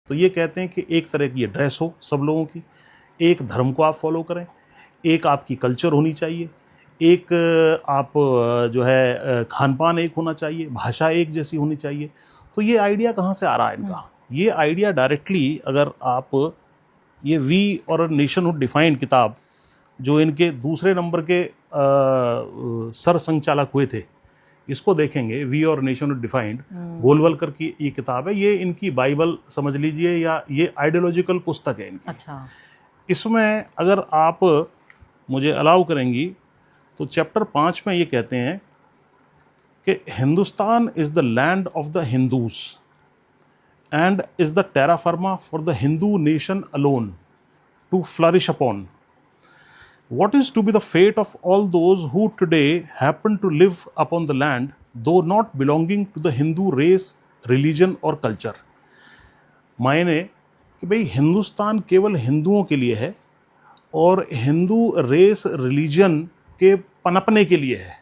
तो ये कहते हैं कि एक तरह की ये ड्रेस हो सब लोगों की, एक धर्म को आप फॉलो करें, एक आपकी कल्चर होनी चाहिए, एक आप जो है खान पान एक होना चाहिए, भाषा एक जैसी होनी चाहिए। तो ये आइडिया कहाँ से आ रहा है इनका? ये आइडिया डायरेक्टली अगर आप ये वी और नेशनहुड डिफाइंड किताब जो इनके दूसरे नंबर के सर संचालक हुए थे, इसको देखेंगे, वी और नेशनहुड डिफाइंड, गोलवलकर की ये किताब है, ये इनकी बाइबल समझ लीजिए या ये आइडियोलॉजिकल पुस्तक है इनकी। अच्छा। इसमें अगर आप मुझे अलाउ करेंगी तो चैप्टर 5 में ये कहते हैं कि Hindustan is the land of the Hindus and is the terra firma for the Hindu nation alone to flourish upon. What is to be the fate of all those who today happen to live upon the land, though not belonging to the Hindu race, religion or culture? मायने कि भाई हिंदुस्तान केवल हिंदुओं के लिए है और Hindu race religion के पनपने के लिए है,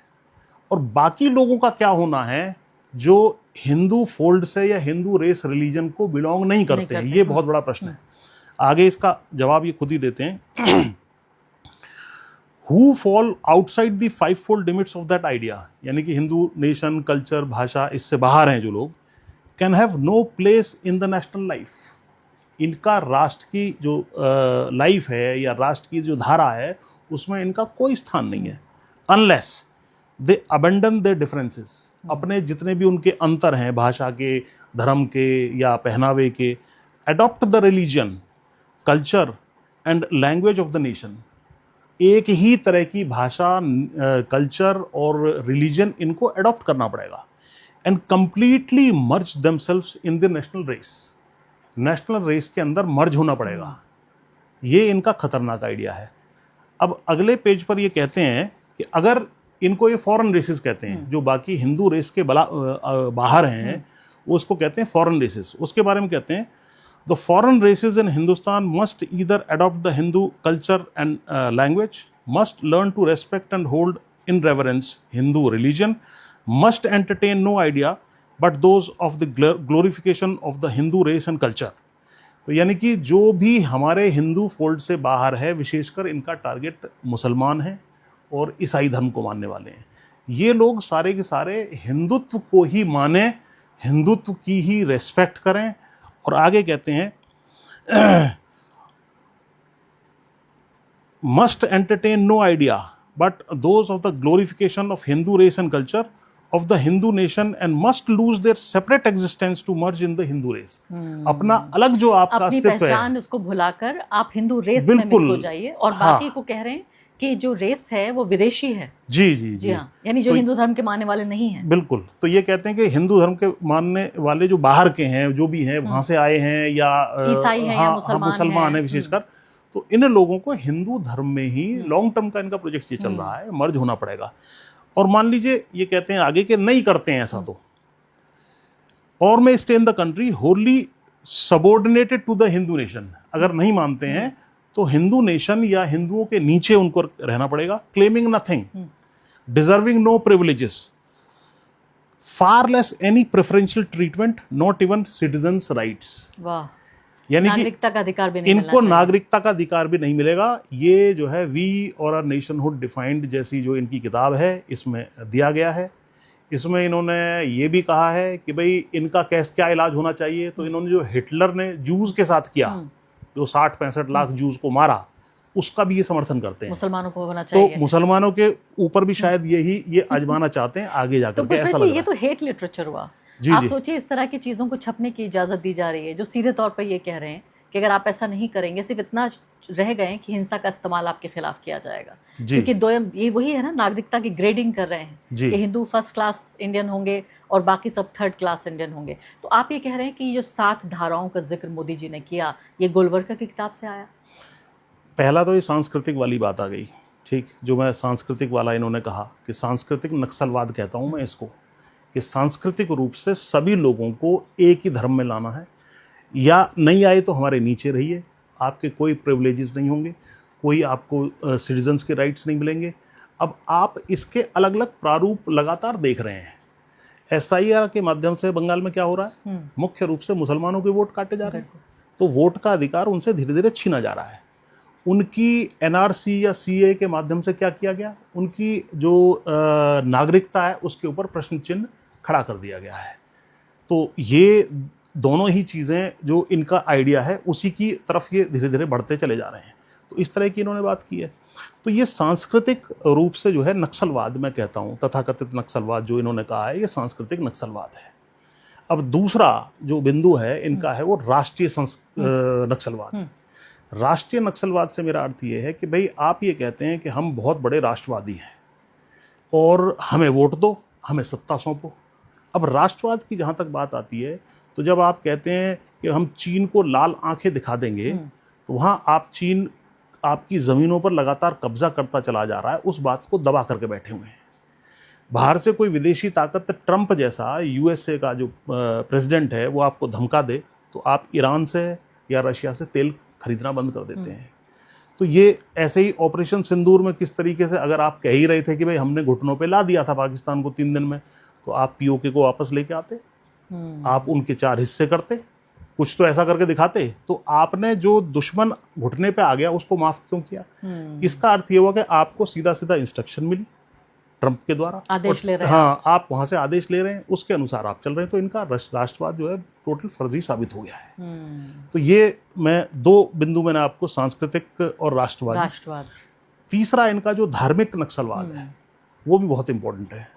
और बाकी लोगों का क्या होना है जो हिंदू फोल्ड से या हिंदू रेस रिलीजन को बिलोंग नहीं करते हैं। ये बहुत बड़ा प्रश्न है। आगे इसका जवाब ये खुद ही देते हैं, who fall outside the five fold limits of that idea, यानी कि हिंदू नेशन, कल्चर, भाषा, इससे बाहर हैं जो लोग, can have no place in the national life. इनका राष्ट्र की जो लाइफ है या राष्ट्र की जो धारा है उसमें इनका कोई स्थान नहीं है, unless they abandon there differences. अपने जितने भी उनके अंतर हैं, भाषा के, धर्म के या पहनावे के, adopt the religion, culture and language of the nation. एक ही तरह की भाषा, कल्चर और रिलीजन इनको अडॉप्ट करना पड़ेगा, and completely merge themselves in the national race. National race के अंदर मर्ज होना पड़ेगा। ये इनका खतरनाक आइडिया है। अब अगले पेज पर ये कहते हैं कि अगर इनको ये फॉरेन रेसेस कहते हैं, जो बाकी हिंदू रेस के बाहर हैं, वो उसको कहते हैं फॉरेन रेसेस। उसके बारे में कहते हैं, the foreign races in Hindustan must either adopt the Hindu culture and language, must learn to respect and hold in reverence Hindu religion, must entertain no idea but those of the glorification of the Hindu race and culture. तो यानी कि जो भी हमारे Hindu fold से बाहर है, विशेषकर इनका टारगेट मुसलमान है और ईसाई धर्म को मानने वाले हैं। ये लोग सारे के सारे हिंदुत्व को ही माने, हिंदुत्व की ही रेस्पेक्ट करें। और आगे कहते हैं, must entertain no idea but those of the glorification of Hindu race and culture of the Hindu nation and must lose their separate existence to merge in the Hindu race. अपना अलग जो आपका अस्तित्व है, पहचान उसको भुलाकर आप हिंदू रेस में मिक्स हो जाइए, और बाकी को कह रहे हैं कि जो रेस है वो विदेशी है। जी जी जी हाँ, यानी जो हिंदू धर्म के मानने वाले नहीं हैं। बिल्कुल। तो ये कहते हैं कि हिंदू धर्म के मानने वाले जो बाहर के हैं, जो भी हैं, वहां से आए हैं या ईसाई हैं या मुसलमान हैं विशेषकर, तो इन लोगों को हिंदू धर्म में ही लॉन्ग टर्म का इनका प्रोजेक्ट ये चल रहा है, मर्ज होना पड़ेगा। और मान लीजिए ये कहते हैं आगे के नहीं करते हैं ऐसा, तो or may stay in the country wholly subordinated to the Hindu nation. अगर नहीं मानते हैं तो हिंदू नेशन या हिंदुओं के नीचे उनको रहना पड़ेगा। Claiming nothing, deserving no privileges, far less any preferential treatment, not even citizens rights. वाह, यानी नागरिकता का अधिकार भी नहीं इनको नागरिकता का अधिकार भी नहीं मिलेगा। ये जो है वी और अ नेशनहुड डिफाइंड जैसी जो इनकी किताब है, इसमें दिया गया है। इसमें इन्होंने ये भी कहा है कि भाई इनका क्या इलाज होना चाहिए। तो इन्होंने जो हिटलर ने जूस के साथ किया, जो 60-65 लाख जूस को मारा, उसका भी ये समर्थन करते हैं। मुसलमानों को होना चाहिए। तो मुसलमानों के ऊपर भी शायद ये आजमाना चाहते हैं आगे जाकर तो के, ऐसा लग रहा है। ये तो हेट लिटरेचर हुआ। आप सोचिए इस तरह की चीजों को छपने की इजाजत दी जा रही है, जो सीधे तौर पर ये कह रहे हैं कि अगर आप ऐसा नहीं करेंगे, सिर्फ इतना रह गए कि हिंसा का इस्तेमाल आपके खिलाफ किया जाएगा। क्योंकि दो ये वही है ना, नागरिकता की ग्रेडिंग कर रहे हैं कि हिंदू फर्स्ट क्लास इंडियन होंगे और बाकी सब थर्ड क्लास इंडियन होंगे। तो आप ये कह रहे हैं कि ये जो 7 धाराओं का जिक्र मोदी जी ने किया, ये गोलवलकर की किताब से आया? पहला तो ये सांस्कृतिक वाली बात आ गई, ठीक, जो मैं सांस्कृतिक वाला इन्होंने कहा कि सांस्कृतिक नक्सलवाद कहता हूँ मैं इसको, कि सांस्कृतिक रूप से सभी लोगों को एक ही धर्म में लाना है, या नहीं आए तो हमारे नीचे रहिए, आपके कोई प्रिविलेजेस नहीं होंगे, कोई आपको सिटीजन्स के राइट्स नहीं मिलेंगे। अब आप इसके अलग अलग प्रारूप लगातार देख रहे हैं। SIR के माध्यम से बंगाल में क्या हो रहा है, मुख्य रूप से मुसलमानों के वोट काटे जा रहे हैं। तो वोट का अधिकार उनसे धीरे धीरे छीना जा रहा है। उनकी एनआरसी या सीए के माध्यम से क्या किया गया, उनकी जो नागरिकता है उसके ऊपर प्रश्न चिन्ह खड़ा कर दिया गया है। तो ये दोनों ही चीज़ें जो इनका आइडिया है उसी की तरफ ये धीरे धीरे बढ़ते चले जा रहे हैं। तो इस तरह की इन्होंने बात की है। तो ये सांस्कृतिक रूप से जो है नक्सलवाद मैं कहता हूँ, तथाकथित नक्सलवाद जो इन्होंने कहा है, ये सांस्कृतिक नक्सलवाद है। अब दूसरा जो बिंदु है इनका है वो राष्ट्रीय नक्सलवाद। राष्ट्रीय नक्सलवाद से मेरा अर्थ ये है कि भाई आप ये कहते हैं कि हम बहुत बड़े राष्ट्रवादी हैं और हमें वोट दो, हमें सत्ता सौंपो। अब राष्ट्रवाद की जहाँ तक बात आती है तो जब आप कहते हैं कि हम चीन को लाल आंखें दिखा देंगे, तो वहाँ आप चीन आपकी ज़मीनों पर लगातार कब्जा करता चला जा रहा है, उस बात को दबा करके बैठे हुए हैं। बाहर से कोई विदेशी ताकत, ट्रंप जैसा यूएसए का जो प्रेसिडेंट है, वो आपको धमका दे तो आप ईरान से या रशिया से तेल खरीदना बंद कर देते हैं। तो ये ऐसे ही ऑपरेशन सिंदूर में किस तरीके से, अगर आप कह ही रहे थे कि भाई हमने घुटनों पे ला दिया था पाकिस्तान को 3 दिन में, तो आप पीओके को वापस लेके आते, आप उनके 4 हिस्से करते, कुछ तो ऐसा करके दिखाते। तो आपने जो दुश्मन घुटने पे आ गया उसको माफ क्यों किया? इसका अर्थ ये हुआ कि आपको सीधा सीधा इंस्ट्रक्शन मिली ट्रंप के द्वारा, आदेश ले रहे हैं। हाँ, आप वहां से आदेश ले रहे हैं, उसके अनुसार आप चल रहे हैं। तो इनका राष्ट्रवाद जो है टोटल फर्जी साबित हो गया है। तो ये मैं 2 बिंदु मैंने आपको, सांस्कृतिक और राष्ट्रवाद। तीसरा इनका जो धार्मिक नक्सलवाद है वो भी बहुत इंपॉर्टेंट है।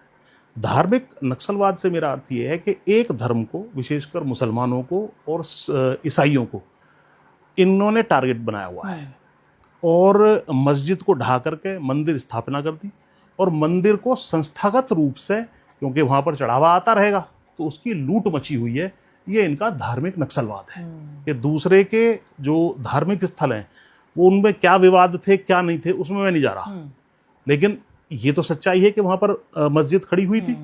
धार्मिक नक्सलवाद से मेरा अर्थ ये है कि एक धर्म को, विशेषकर मुसलमानों को और ईसाइयों को इन्होंने टारगेट बनाया हुआ है और मस्जिद को ढा करके मंदिर स्थापना कर दी और मंदिर को संस्थागत रूप से, क्योंकि वहाँ पर चढ़ावा आता रहेगा, तो उसकी लूट मची हुई है। ये इनका धार्मिक नक्सलवाद है कि दूसरे के जो धार्मिक स्थल हैं वो उनमें क्या विवाद थे क्या नहीं थे उसमें मैं नहीं जा रहा, लेकिन ये तो सच्चाई है कि वहाँ पर मस्जिद खड़ी हुई थी,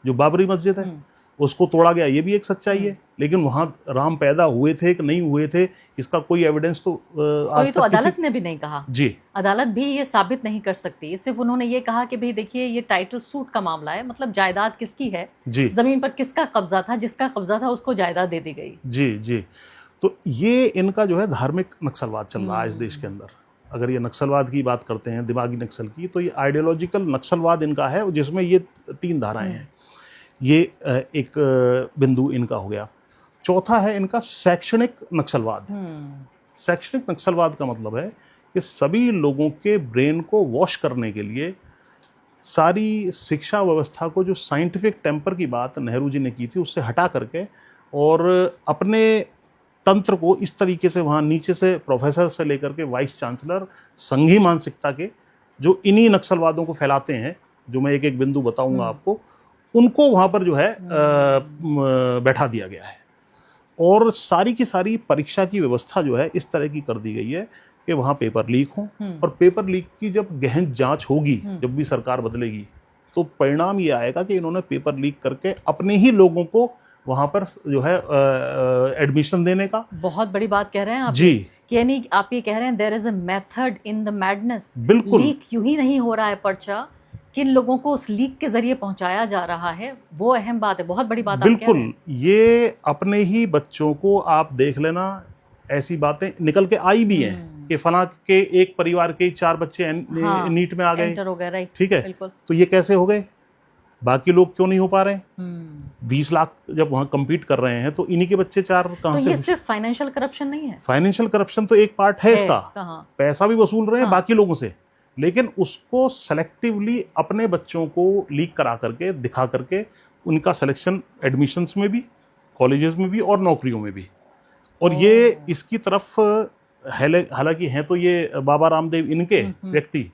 जो बाबरी मस्जिद है, उसको तोड़ा गया, ये भी एक सच्चाई है। लेकिन वहाँ राम पैदा हुए थे कि नहीं हुए थे, इसका कोई एविडेंस तो आज तक अदालत ने भी नहीं कहा। जी, अदालत भी ये साबित नहीं कर सकती। सिर्फ उन्होंने ये कहा कि भाई देखिए ये टाइटल सूट का मामला है, मतलब जायदाद किसकी है, जमीन पर किसका कब्जा था, जिसका कब्जा था उसको जायदाद दे दी गई। जी। तो ये इनका जो है धार्मिक नक्सलवाद चल रहा है इस देश के अंदर। अगर ये नक्सलवाद की बात करते हैं, दिमागी नक्सल की, तो ये आइडियोलॉजिकल नक्सलवाद इनका है जिसमें ये 3 धाराएं हैं। ये एक बिंदु इनका हो गया। चौथा है इनका शैक्षणिक नक्सलवाद। शैक्षणिक नक्सलवाद का मतलब है कि सभी लोगों के ब्रेन को वॉश करने के लिए सारी शिक्षा व्यवस्था को, जो साइंटिफिक टेम्पर की बात नेहरू जी ने की थी, उससे हटा करके और अपने तंत्र को इस तरीके से वहाँ नीचे से प्रोफेसर से लेकर के वाइस चांसलर, संघी मानसिकता के जो इन्हीं नक्सलवादों को फैलाते हैं, जो मैं एक एक बिंदु बताऊंगा आपको, उनको वहाँ पर जो है बैठा दिया गया है। और सारी की सारी परीक्षा की व्यवस्था जो है इस तरह की कर दी गई है कि वहाँ पेपर लीक हो, और पेपर लीक की जब गहन जांच होगी, जब भी सरकार बदलेगी, तो परिणाम ये आएगा कि इन्होंने पेपर लीक करके अपने ही लोगों को वहाँ पर जो है एडमिशन देने का। बहुत बड़ी बात कह रहे हैं आप जी, यानी आप ये कह रहे हैं there is a method in the madness. बिल्कुल, लीक यूं ही नहीं हो रहा है पर्चा, किन लोगों को उस लीक के जरिए पहुंचाया जा रहा है, वो अहम बात है, बहुत बड़ी बात। बिल्कुल, ये अपने ही बच्चों को आप देख लेना, ऐसी बातें निकल के आई भी हैं कि फला के एक परिवार के 4 बच्चे नीट में आ गए, ठीक है, तो ये कैसे हो गए, बाकी लोग क्यों नहीं हो पा रहे? 20 लाख जब वहाँ कम्पीट कर रहे हैं तो इन्हीं के बच्चे 4 कहाँ से? ये सिर्फ फाइनेंशियल करप्शन नहीं है। फाइनेंशियल करप्शन तो एक पार्ट है इसका, पैसा भी वसूल रहे हैं बाकी लोगों से, लेकिन उसको सेलेक्टिवली अपने बच्चों को लीक करा करके, दिखा करके उनका सिलेक्शन एडमिशन्स में भी, कॉलेजेस में भी और नौकरियों में भी। और ये इसकी तरफ हालांकि हैं तो ये बाबा रामदेव इनके व्यक्ति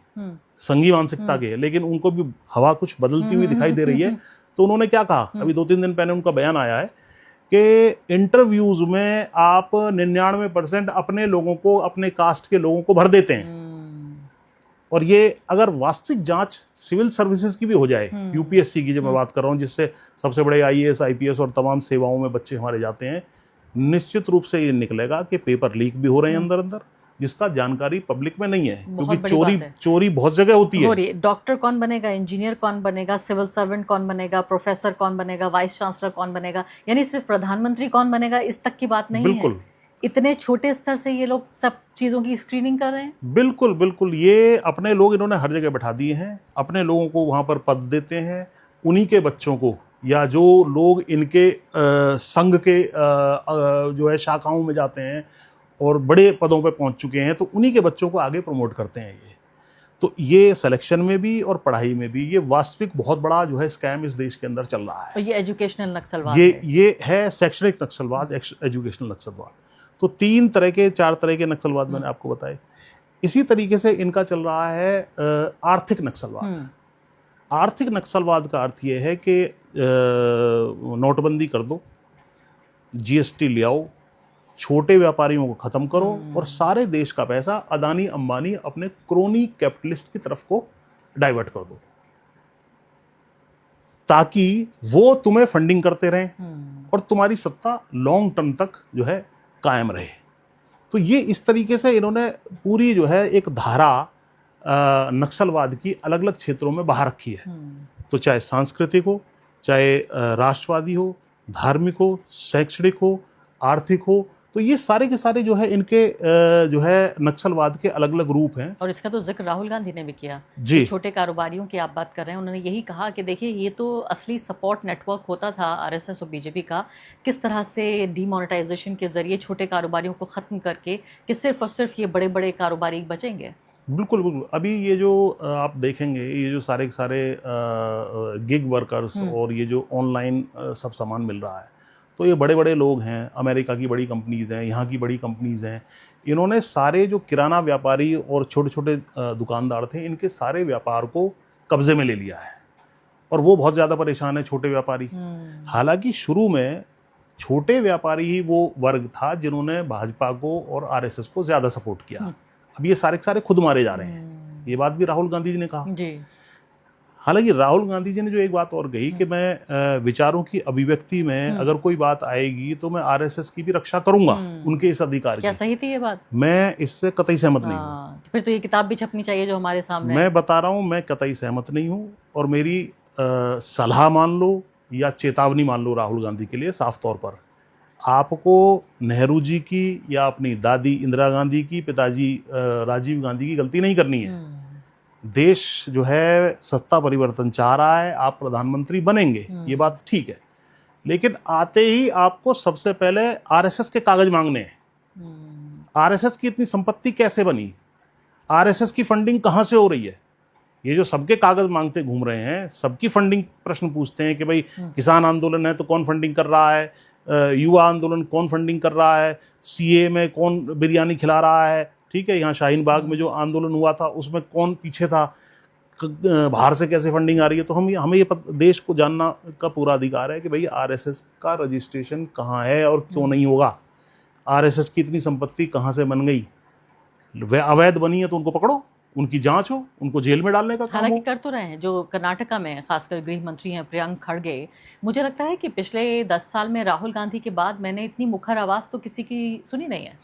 संघी मानसिकता के, लेकिन उनको भी हवा कुछ बदलती हुई दिखाई दे रही है। तो उन्होंने क्या कहा, अभी 2-3 दिन पहले उनका बयान आया है कि इंटरव्यूज में आप 99% अपने लोगों को, अपने कास्ट के लोगों को भर देते हैं। और ये अगर वास्तविक जांच सिविल सर्विसेज की भी हो जाए, यूपीएससी की जो मैं बात कर रहा हूँ, जिससे सबसे बड़े आईएएस, आईपीएस और तमाम सेवाओं में बच्चे हमारे जाते हैं, निश्चित रूप से ये निकलेगा कि पेपर लीक भी हो रहे हैं अंदर अंदर, जिसका जानकारी पब्लिक में नहीं है, क्योंकि चोरी बहुत जगह होती है। डॉक्टर कौन बनेगा, इंजीनियर कौन बनेगा, सिविल सर्वेंट कौन बनेगा, प्रोफेसर कौन बनेगा, वाइस चांसलर कौन बनेगा, यानी सिर्फ प्रधानमंत्री कौन बनेगा इस तक की बात नहीं है। इतने छोटे स्तर से ये लोग सब चीज़ों की स्क्रीनिंग कर रहे हैं? बिल्कुल बिल्कुल, ये अपने लोग इन्होंने हर जगह बैठा दिए हैं, अपने लोगों को वहाँ पर पद देते हैं, उन्हीं के बच्चों को या जो लोग इनके संघ के जो है शाखाओं में जाते हैं और बड़े पदों पे पहुँच चुके हैं, तो उन्हीं के बच्चों को आगे प्रमोट करते हैं ये। तो ये सिलेक्शन में भी और पढ़ाई में भी ये वास्तविक बहुत बड़ा जो है स्कैम इस देश के अंदर चल रहा है। तो ये एजुकेशनल नक्सलवाद ये है शैक्षणिक नक्सलवाद, एजुकेशनल नक्सलवाद। तो 3 तरह के 4 तरह के नक्सलवाद मैंने आपको बताए। इसी तरीके से इनका चल रहा है आर्थिक नक्सलवाद। आर्थिक नक्सलवाद का अर्थ ये है कि नोटबंदी कर दो, जीएसटी ले आओ, छोटे व्यापारियों को खत्म करो और सारे देश का पैसा अदानी अंबानी अपने क्रोनी कैपिटलिस्ट की तरफ को डाइवर्ट कर दो, ताकि वो तुम्हें फंडिंग करते रहें और तुम्हारी सत्ता लॉन्ग टर्म तक जो है कायम रहे। तो ये इस तरीके से इन्होंने पूरी जो है एक धारा नक्सलवाद की अलग अलग क्षेत्रों में बाहर रखी है। तो चाहे सांस्कृतिक हो, चाहे राष्ट्रवादी हो, धार्मिक हो, शैक्षणिक हो, आर्थिक हो, तो ये सारे के सारे जो है इनके जो है नक्सलवाद के अलग अलग रूप हैं। और इसका तो जिक्र राहुल गांधी ने भी किया जी। छोटे कारोबारियों की आप बात कर रहे हैं, उन्होंने यही कहा कि देखिए ये तो असली सपोर्ट नेटवर्क होता था आरएसएस और बीजेपी का, किस तरह से डीमोनेटाइजेशन के जरिए छोटे कारोबारियों को खत्म करके कि सिर्फ और सिर्फ ये बड़े बड़े कारोबारी बचेंगे। बिल्कुल बिल्कुल। अभी ये जो आप देखेंगे, ये जो सारे के सारे गिग वर्कर्स और ये जो ऑनलाइन सब सामान मिल रहा है, तो ये बड़े बड़े लोग हैं, अमेरिका की बड़ी कंपनीज़ हैं, यहाँ की बड़ी कंपनीज़ हैं। इन्होंने सारे जो किराना व्यापारी और छोटे छोटे दुकानदार थे, इनके सारे व्यापार को कब्जे में ले लिया है और वो बहुत ज़्यादा परेशान है, छोटे व्यापारी। हालांकि शुरू में छोटे व्यापारी ही वो वर्ग था जिन्होंने भाजपा को और आरएसएस को ज़्यादा सपोर्ट किया। अब ये सारे के सारे खुद मारे जा रहे हैं। ये बात भी राहुल गांधी जी ने कहा जी। हालांकि राहुल गांधी जी ने जो एक बात और कही कि मैं विचारों की अभिव्यक्ति में अगर कोई बात आएगी तो मैं आरएसएस की भी रक्षा करूंगा, उनके इस अधिकार की। क्या सही थी ये बात? मैं इससे कतई सहमत नहीं हूँ। फिर तो ये किताब भी छपनी चाहिए जो हमारे सामने। मैं बता रहा हूँ, मैं कतई सहमत नहीं हूँ और मेरी सलाह मान लो या चेतावनी मान लो राहुल गांधी के लिए साफ तौर पर, आपको नेहरू जी की या अपनी दादी इंदिरा गांधी की, पिताजी राजीव गांधी की गलती नहीं करनी है। देश जो है सत्ता परिवर्तन चाह रहा है, आप प्रधानमंत्री बनेंगे, ये बात ठीक है, लेकिन आते ही आपको सबसे पहले आरएसएस के कागज मांगने हैं। आरएसएस की इतनी संपत्ति कैसे बनी, आरएसएस की फंडिंग कहाँ से हो रही है? ये जो सबके कागज मांगते घूम रहे हैं, सबकी फंडिंग प्रश्न पूछते हैं कि भाई किसान आंदोलन है तो कौन फंडिंग कर रहा है, युवा आंदोलन कौन फंडिंग कर रहा है, सीए में कौन बिरयानी खिला रहा है, ठीक है, यहाँ शाहीन बाग में जो आंदोलन हुआ था उसमें कौन पीछे था, बाहर से कैसे फंडिंग आ रही है। तो हमें ये देश को जानना का पूरा अधिकार है कि भाई आरएसएस का रजिस्ट्रेशन कहाँ है और क्यों नहीं होगा, आरएसएस की इतनी संपत्ति कहाँ से बन गई, वे अवैध बनी है तो उनको पकड़ो, उनकी जांच हो, उनको जेल में डालने का काम हो। हालांकि कर तो रहे हैं जो कर्नाटका में खासकर गृह मंत्री हैं प्रियंक खड़गे। मुझे लगता है कि पिछले 10 साल में राहुल गांधी के बाद मैंने इतनी मुखर आवाज़ तो किसी की सुनी नहीं है।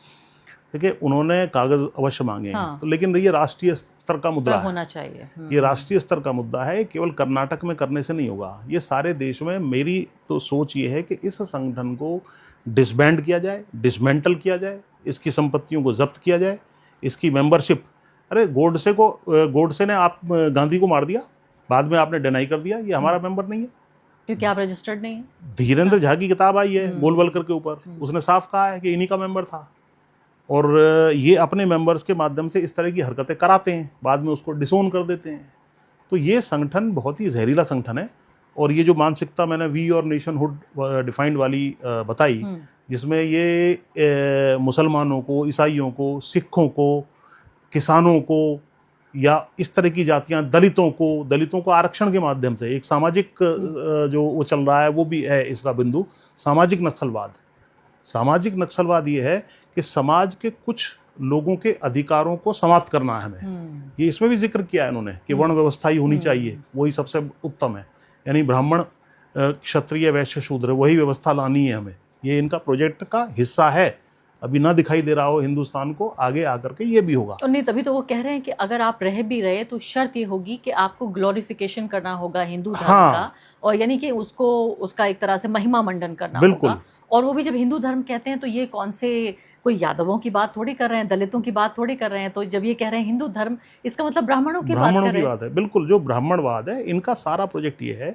देखिए, उन्होंने कागज अवश्य मांगे हैं, तो लेकिन ये राष्ट्रीय स्तर का मुद्दा होना चाहिए। ये राष्ट्रीय स्तर का मुद्दा है, केवल कर्नाटक में करने से नहीं होगा, ये सारे देश में। मेरी तो सोच ये है कि इस संगठन को डिसबैंड किया जाए, डिसमेंटल किया जाए, इसकी संपत्तियों को जब्त किया जाए, इसकी मेंबरशिप। अरे गोडसे ने आप गांधी को मार दिया, बाद में आपने डिनाई कर दिया ये हमारा मेंबर नहीं है क्योंकि आप रजिस्टर्ड नहीं है। धीरेन्द्र झा की किताब आई है गोलवलकर के ऊपर, उसने साफ कहा है कि इन्हीं का मेंबर था और ये अपने मेंबर्स के माध्यम से इस तरह की हरकतें कराते हैं, बाद में उसको डिसोन कर देते हैं। तो ये संगठन बहुत ही जहरीला संगठन है। और ये जो मानसिकता मैंने वी और नेशनहुड डिफाइंड वाली बताई, जिसमें ये मुसलमानों को, ईसाइयों को, सिखों को, किसानों को या इस तरह की जातियां, दलितों को आरक्षण के माध्यम से एक सामाजिक जो वो चल रहा है, वो भी है इसका बिंदु, सामाजिक नक्सलवाद। सामाजिक नक्सलवाद ये है कि समाज के कुछ लोगों के अधिकारों को समाप्त करना है हमें। ये इसमें भी जिक्र किया है इन्होंने कि वर्ण व्यवस्था ही होनी चाहिए, वही सबसे उत्तम है, यानी ब्राह्मण, क्षत्रिय, वैश्य, शूद्र, वही व्यवस्था लानी है हमें। ये इनका प्रोजेक्ट का हिस्सा है। अभी ना दिखाई दे रहा हो हिंदुस्तान को, आगे आकर के ये भी होगा। और नहीं, तभी तो वो कह रहे हैं कि अगर आप रह भी रहे तो शर्त ये होगी कि आपको ग्लोरिफिकेशन करना होगा हिंदू धर्म का, और यानी कि उसका एक तरह से महिमा मंडन करना होगा। और वो भी जब हिंदू धर्म कहते हैं तो ये कौन से कोई यादवों की बात थोड़ी कर रहे हैं, दलितों की बात थोड़ी कर रहे हैं। तो जब ये कह रहे हैं हिंदू धर्म, इसका मतलब ब्राह्मणों की बात कर रहे हैं। है। बिल्कुल, जो ब्राह्मणवाद है, इनका सारा प्रोजेक्ट ये है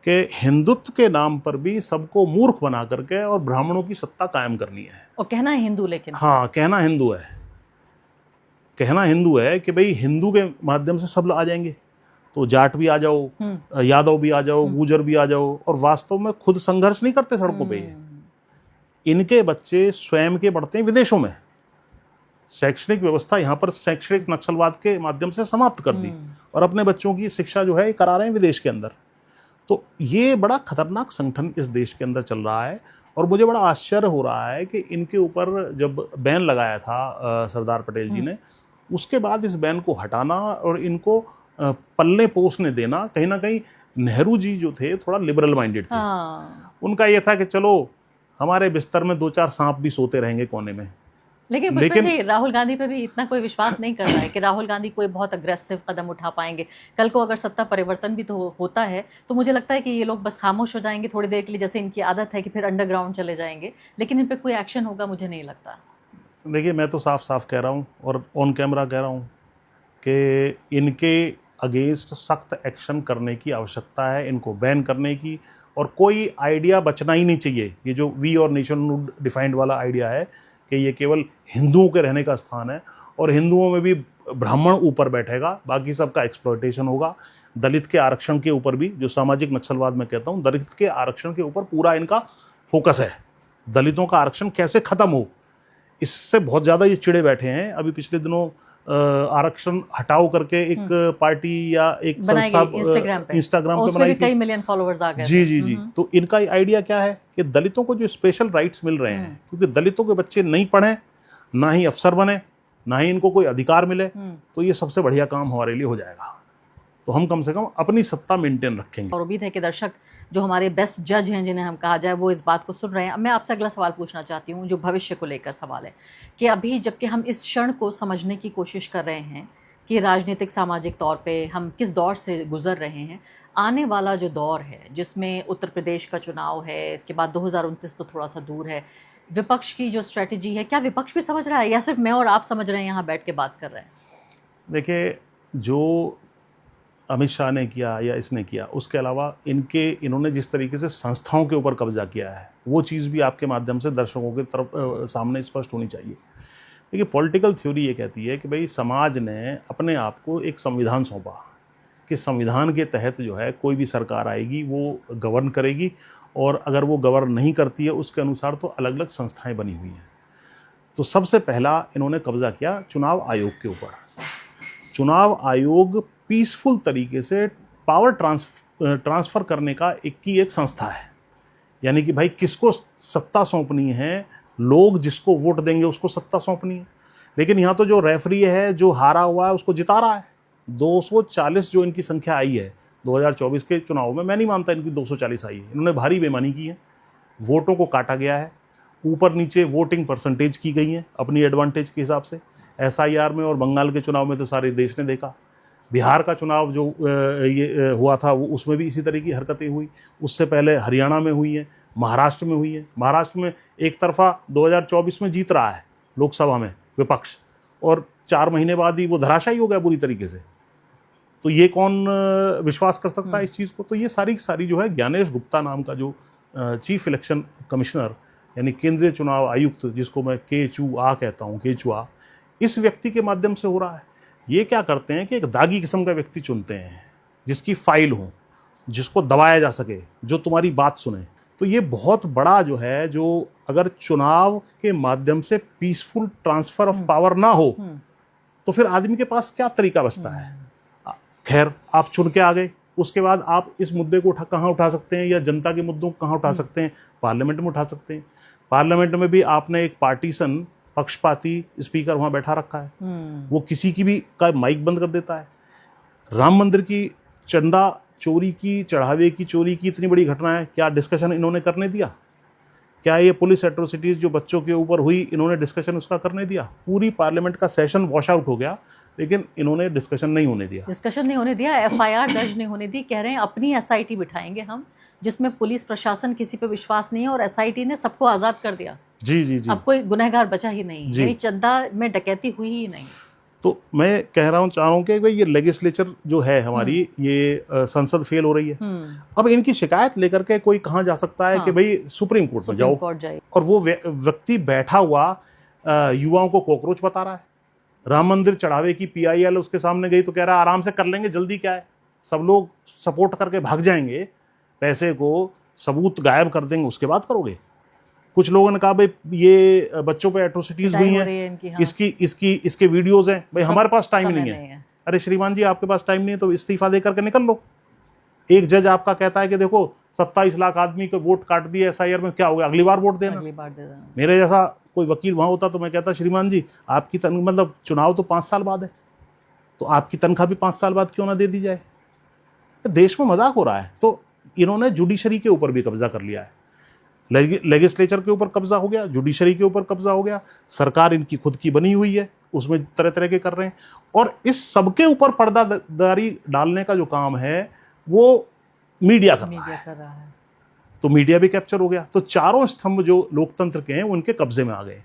कि हिंदुत्व के नाम पर भी सबको मूर्ख बना करके और ब्राह्मणों की सत्ता कायम करनी है। और कहना है हिंदू, लेकिन हाँ, कहना हिंदू है, कहना हिंदू है कि भाई हिंदू के माध्यम से सब आ जाएंगे, तो जाट भी आ जाओ, यादव भी आ जाओ, गुजर भी आ जाओ, और वास्तव में खुद संघर्ष नहीं करते सड़कों पे। इनके बच्चे स्वयं के पढ़ते हैं विदेशों में। शैक्षणिक व्यवस्था यहाँ पर शैक्षणिक नक्सलवाद के माध्यम से समाप्त कर दी, और अपने बच्चों की शिक्षा जो है करा रहे हैं विदेश के अंदर। तो ये बड़ा खतरनाक संगठन इस देश के अंदर चल रहा है, और मुझे बड़ा आश्चर्य हो रहा है कि इनके ऊपर जब बैन लगाया था सरदार पटेल जी ने, उसके बाद इस बैन को हटाना और इनको पल्ले पोसने देना, कहीं ना कहीं नेहरू जी जो थे थोड़ा लिबरल माइंडेड थे। उनका ये था कि चलो हमारे बिस्तर में 2-4 सांप भी सोते रहेंगे कोने में। लेकिन जी, राहुल गांधी पे भी इतना कोई विश्वास नहीं कर रहा है कि राहुल गांधी कोई बहुत अग्रेसिव कदम उठा पाएंगे। कल को अगर सत्ता परिवर्तन भी तो होता है, तो मुझे लगता है कि ये लोग बस खामोश हो जाएंगे थोड़ी देर के लिए, जैसे इनकी आदत है कि फिर अंडरग्राउंड चले जाएंगे, लेकिन इन पे कोई एक्शन होगा मुझे नहीं लगता। देखिए, मैं तो साफ साफ कह रहा हूँ और ऑन कैमरा कह रहा हूँ कि इनके अगेंस्ट सख्त एक्शन करने की आवश्यकता है, इनको बैन करने की, और कोई आइडिया बचना ही नहीं चाहिए। ये जो वी और नेशनहुड डिफाइंड वाला आइडिया है कि ये केवल हिंदुओं के रहने का स्थान है, और हिंदुओं में भी ब्राह्मण ऊपर बैठेगा, बाकी सबका एक्सप्लॉयटेशन होगा। दलित के आरक्षण के ऊपर भी, जो सामाजिक नक्सलवाद में कहता हूँ, दलित के आरक्षण के ऊपर पूरा इनका फोकस है। दलितों का आरक्षण कैसे खत्म हो, इससे बहुत ज़्यादा ये चिड़े बैठे हैं। अभी पिछले दिनों आरक्षण हटाओ करके एक पार्टी या एक संस्था इंस्टाग्राम पे बनाई थी, कई मिलियन फॉलोअर्स आ गए। जी। तो इनका आइडिया क्या है कि दलितों को जो स्पेशल राइट्स मिल रहे हैं, क्योंकि दलितों के बच्चे नहीं पढ़े, ना ही अफसर बने, ना ही इनको कोई अधिकार मिले, तो ये सबसे बढ़िया काम हमारे लिए हो जाएगा। तो हम कम से कम अपनी सत्ता मेंटेन रखेंगे। और उम्मीद है कि दर्शक जो हमारे बेस्ट जज हैं, जिन्हें हम कहा जाए, वो इस बात को सुन रहे हैं। अब मैं आपसे अगला सवाल पूछना चाहती हूँ, जो भविष्य को लेकर सवाल है कि अभी जबकि हम इस क्षण को समझने की कोशिश कर रहे हैं कि राजनीतिक सामाजिक तौर पे हम किस दौर से गुजर रहे हैं, आने वाला जो दौर है जिसमें उत्तर प्रदेश का चुनाव है, इसके बाद 2029 तो थोड़ा सा दूर है, विपक्ष की जो स्ट्रैटेजी है, क्या विपक्ष भी समझ रहा है या सिर्फ मैं और आप समझ रहे हैं यहाँ बैठ के बात कर रहे हैं? देखिए, जो अमित शाह ने किया या इसने किया, उसके अलावा इन्होंने जिस तरीके से संस्थाओं के ऊपर कब्जा किया है, वो चीज़ भी आपके माध्यम से दर्शकों के तरफ सामने स्पष्ट होनी चाहिए। देखिए, पॉलिटिकल थ्योरी ये कहती है कि भाई समाज ने अपने आप को एक संविधान सौंपा कि संविधान के तहत जो है कोई भी सरकार आएगी वो गवर्न करेगी, और अगर वो गवर्न नहीं करती है उसके अनुसार तो अलग अलग संस्थाएं बनी हुई हैं। तो सबसे पहला इन्होंने कब्जा किया चुनाव आयोग के ऊपर। चुनाव आयोग पीसफुल तरीके से पावर ट्रांसफ़र करने का एक संस्था है, यानी कि भाई किसको सत्ता सौंपनी है, लोग जिसको वोट देंगे उसको सत्ता सौंपनी है। लेकिन यहाँ तो जो रेफरी है, जो हारा हुआ है, उसको जिता रहा है। 240 जो इनकी संख्या आई है 2024 के चुनाव में, मैं नहीं मानता इनकी 240 आई है। इन्होंने भारी बेईमानी की है, वोटों को काटा गया है, ऊपर नीचे वोटिंग परसेंटेज की गई है अपनी एडवांटेज के हिसाब से। SIR में और बंगाल के चुनाव में तो सारे देश ने देखा। बिहार का चुनाव जो ये हुआ था, वो उसमें भी इसी तरह की हरकतें हुई। उससे पहले हरियाणा में हुई है, महाराष्ट्र में हुई है। महाराष्ट्र में एक तरफा 2024 में जीत रहा है लोकसभा में विपक्ष, और 4 महीने बाद ही वो धराशायी हो गया बुरी तरीके से। तो ये कौन विश्वास कर सकता है इस चीज़ को? तो ये सारी जो है ज्ञानेश गुप्ता नाम का जो चीफ इलेक्शन कमिश्नर, यानी केंद्रीय चुनाव आयुक्त, जिसको मैं केचुआ कहता हूँ, केचुआ, इस व्यक्ति के माध्यम से हो रहा है। ये क्या करते हैं कि एक दागी किस्म का व्यक्ति चुनते हैं, जिसकी फाइल हो, जिसको दबाया जा सके, जो तुम्हारी बात सुने। तो ये बहुत बड़ा जो है, जो अगर चुनाव के माध्यम से पीसफुल ट्रांसफर ऑफ पावर ना हो तो फिर आदमी के पास क्या तरीका बचता है? खैर, आप चुन के आ गए, उसके बाद आप इस मुद्दे को कहाँ उठा सकते हैं, या जनता के मुद्दों को कहाँ उठा सकते हैं? पार्लियामेंट में उठा सकते हैं। पार्लियामेंट में भी आपने एक पार्टीशन पक्षपाती स्पीकर वहाँ बैठा रखा है, वो किसी की भी का माइक बंद कर देता है। राम मंदिर की चंदा चोरी की, चढ़ावे की चोरी की इतनी बड़ी घटना है, क्या डिस्कशन इन्होंने करने दिया? क्या ये पुलिस एट्रोसिटीज़ जो बच्चों के ऊपर हुई, इन्होंने डिस्कशन उसका करने दिया? पूरी पार्लियामेंट का सेशन वॉश आउट हो गया, लेकिन इन्होंने डिस्कशन नहीं होने दिया। FIR दर्ज नहीं होने दी। कह रहे हैं अपनी SIT बिठाएंगे हम, जिसमें पुलिस प्रशासन किसी पे विश्वास नहीं है और एसआईटी ने सबको आजाद कर दिया। जी जी जी। अब कोई गुनहगार बचा ही नहीं, जी। यानी चंदा में डकैती हुई ही नहीं। तो मैं कह रहा हूँ, चाह रहा हूँ कि भाई ये लेजिस्लेचर जो है हमारी, ये संसद फेल हो रही है। अब इनकी शिकायत लेकर के कोई कहाँ जा सकता है कि भाई सुप्रीम कोर्ट में जाओ, और वो व्यक्ति बैठा हुआ युवाओं को कॉकरोच बता रहा है। राम मंदिर चढ़ावे की PIL उसके सामने गई तो कह रहा है आराम से कर लेंगे, जल्दी क्या है, सब लोग सपोर्ट करके भाग जाएंगे, पैसे को सबूत गायब कर देंगे, उसके बाद करोगे। कुछ लोगों ने कहा भाई ये बच्चों पे एट्रोसिटीज हुई हैं, इसके वीडियोज हैं, भाई हमारे पास टाइम नहीं है। अरे श्रीमान जी, आपके पास टाइम नहीं है तो इस्तीफा दे करके निकल लो। एक जज आपका कहता है कि देखो 27 लाख आदमी को वोट काट दिए SIR में, क्या हो गया, अगली बार वोट देना। मेरे जैसा कोई वकील वहां होता तो मैं कहता श्रीमान जी आपकी मतलब चुनाव तो 5 साल बाद है, तो आपकी तनख्वाह भी 5 साल बाद क्यों ना दे दी जाए। देश में मजाक हो रहा है। तो इन्होंने जुडिशरी के ऊपर भी कब्जा कर लिया है, लेजिस्लेचर के ऊपर कब्जा हो गया, जुडिशरी के ऊपर कब्जा हो गया, सरकार इनकी खुद की बनी हुई है, उसमें तरह तरह के कर रहे हैं, और इस सबके ऊपर पर्दादारी डालने का जो काम है वो मीडिया कर रहा है। तो मीडिया भी कैप्चर हो गया। तो चारों स्तंभ जो लोकतंत्र के हैं उनके कब्जे में आ गए।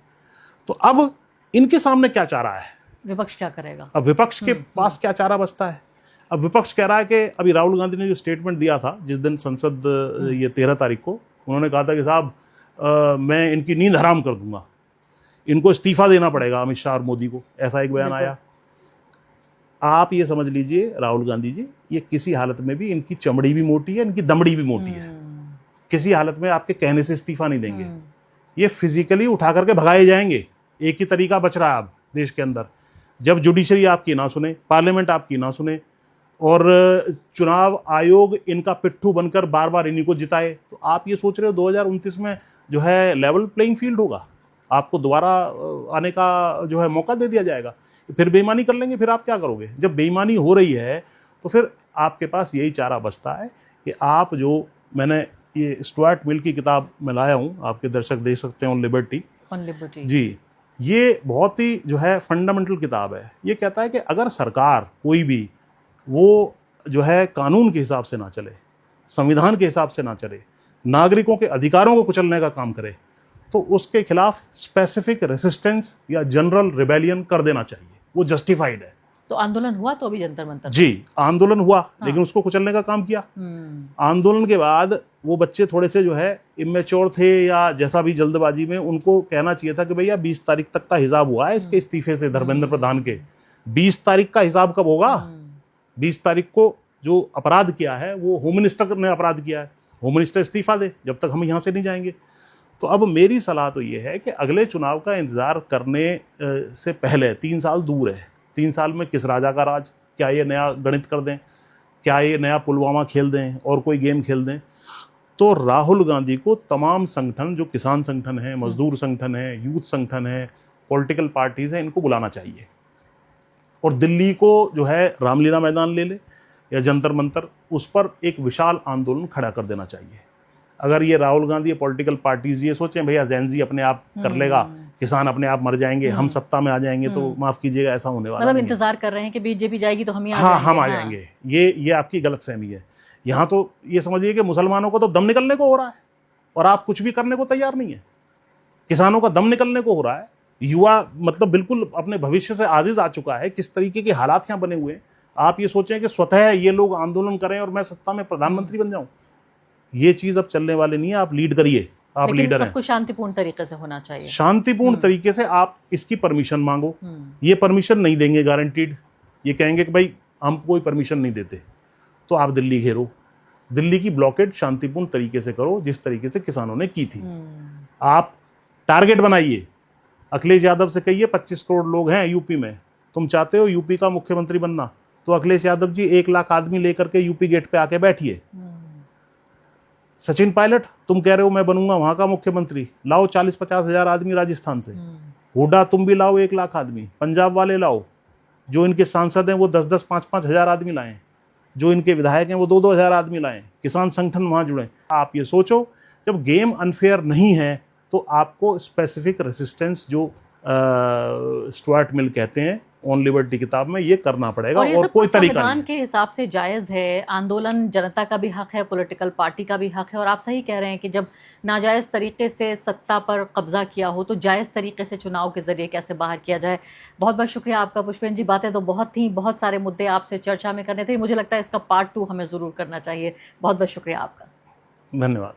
तो अब इनके सामने क्या चारा है, विपक्ष क्या करेगा? अब विपक्ष के पास क्या चारा बचता है? अब विपक्ष कह रहा है कि अभी राहुल गांधी ने जो स्टेटमेंट दिया था जिस दिन संसद, ये 13 तारीख को, उन्होंने कहा था कि साहब मैं इनकी नींद हराम कर दूंगा, इनको इस्तीफा देना पड़ेगा अमित शाह और मोदी को, ऐसा एक बयान आया। आप ये समझ लीजिए राहुल गांधी जी, ये किसी हालत में भी, इनकी चमड़ी भी मोटी है, इनकी दमड़ी भी मोटी है, किसी हालत में आपके कहने से इस्तीफा नहीं देंगे। ये फिजिकली उठा करके भगाए जाएंगे। एक ही तरीका बच रहा है अब देश के अंदर, जब जुडिशरी आपकी ना सुने, पार्लियामेंट आपकी ना सुने, और चुनाव आयोग इनका पिट्ठू बनकर बार बार इन्हीं को जिताए, तो आप ये सोच रहे हो 2029 में जो है लेवल प्लेइंग फील्ड होगा, आपको दोबारा आने का जो है मौका दे दिया जाएगा, फिर बेईमानी कर लेंगे। फिर आप क्या करोगे? जब बेईमानी हो रही है तो फिर आपके पास यही चारा बचता है कि आप जो, मैंने ये स्टुअर्ट मिल की किताब में लाया हूँ, आपके दर्शक देख सकते हैं, ऑन लिबर्टी जी, ये बहुत ही जो है फंडामेंटल किताब है। ये कहता है कि अगर सरकार कोई भी वो जो है कानून के हिसाब से ना चले, संविधान के हिसाब से ना चले, नागरिकों के अधिकारों को कुचलने का काम करे, तो उसके खिलाफ स्पेसिफिक रेसिस्टेंस या जनरल रिबेलियन कर देना चाहिए, वो जस्टिफाइड है। तो आंदोलन हुआ तो अभी जंतर मंतर जी, आंदोलन हुआ, लेकिन उसको कुचलने का काम किया। आंदोलन के बाद वो बच्चे थोड़े से जो है इमेच्योर थे या जैसा भी जल्दबाजी में, उनको कहना चाहिए था कि भैया 20 तारीख तक का हिसाब हुआ है इसके इस्तीफे से, धर्मेंद्र प्रधान के। 20 तारीख का हिसाब कब होगा? 20 तारीख को जो अपराध किया है वो होम मिनिस्टर ने अपराध किया है, होम मिनिस्टर इस्तीफा दे जब तक हम यहाँ से नहीं जाएंगे। तो अब मेरी सलाह तो ये है कि अगले चुनाव का इंतजार करने से पहले, 3 साल दूर है, 3 साल में किस राजा का राज, क्या ये नया गणित कर दें, क्या ये नया पुलवामा खेल दें और कोई गेम खेल दें? तो राहुल गांधी को तमाम संगठन, जो किसान संगठन है, मजदूर संगठन है, यूथ संगठन है, पॉलिटिकल पार्टीज हैं, इनको बुलाना चाहिए, और दिल्ली को जो है रामलीला मैदान ले ले या जंतर मंतर, उस पर एक विशाल आंदोलन खड़ा कर देना चाहिए। अगर ये राहुल गांधी, ये पॉलिटिकल पार्टीज ये सोचें भैया जेनजी अपने आप कर लेगा, किसान अपने आप मर जाएंगे, हम सत्ता में आ जाएंगे, तो माफ कीजिएगा ऐसा होने वाला मतलब इंतजार कर रहे हैं कि बीजेपी जाएगी तो हम हम आ जाएंगे। ये आपकी गलतफहमी है। यहाँ तो ये समझिए कि मुसलमानों को तो दम निकलने को हो रहा है और आप कुछ भी करने को तैयार नहीं है। किसानों का दम निकलने को हो रहा है, युवा मतलब बिल्कुल अपने भविष्य से आजिज आ चुका है। किस तरीके के हालात यहाँ बने हुए हैं, आप ये सोचें कि स्वतः ये लोग आंदोलन करें और मैं सत्ता में प्रधानमंत्री बन जाऊं, ये चीज अब चलने वाली नहीं है। आप लीड करिए, आप लीडर हैं। सब कुछ शांतिपूर्ण तरीके से होना चाहिए, शांतिपूर्ण तरीके से आप इसकी परमिशन मांगो। ये परमिशन नहीं देंगे गारंटीड, ये कहेंगे कि भाई हम कोई परमिशन नहीं देते, तो आप दिल्ली घेरो, दिल्ली की ब्लॉकेड शांतिपूर्ण तरीके से करो जिस तरीके से किसानों ने की थी। आप टारगेट बनाइए, अखिलेश यादव से कहिए 25 करोड़ लोग हैं यूपी में, तुम चाहते हो यूपी का मुख्यमंत्री बनना, तो अखिलेश यादव जी 1 लाख आदमी लेकर के यूपी गेट पे आके बैठिए। सचिन पायलट, तुम कह रहे हो मैं बनूंगा वहां का मुख्यमंत्री, लाओ 40-50 हजार आदमी राजस्थान से। हुड्डा तुम भी लाओ 1 लाख आदमी, पंजाब वाले लाओ, जो इनके सांसद हैं वो 10-10, 5-5 हजार आदमी लाएं, जो इनके विधायक हैं वो 2-2 हजार आदमी लाएं, किसान संगठन वहां जुड़े। आप ये सोचो, जब गेम अनफेयर नहीं है तो आपको स्पेसिफिक रेसिस्टेंस, जो स्टुअर्ट मिल कहते हैं, ऑन लिबर्टी किताब में ये करना पड़ेगा और ये और सब कोई तरीका संविधान नहीं। के हिसाब से जायज़ है। आंदोलन जनता का भी हक है, पॉलिटिकल पार्टी का भी हक है। और आप सही कह रहे हैं कि जब नाजायज़ तरीके से सत्ता पर कब्जा किया हो तो जायज़ तरीके से चुनाव के जरिए कैसे बाहर किया जाए। बहुत बहुत शुक्रिया आपका पुष्पेंद्र जी। बातें तो बहुत थी, बहुत सारे मुद्दे आपसे चर्चा में करने थे। मुझे लगता है इसका पार्ट 2 हमें ज़रूर करना चाहिए। बहुत बहुत शुक्रिया आपका। धन्यवाद।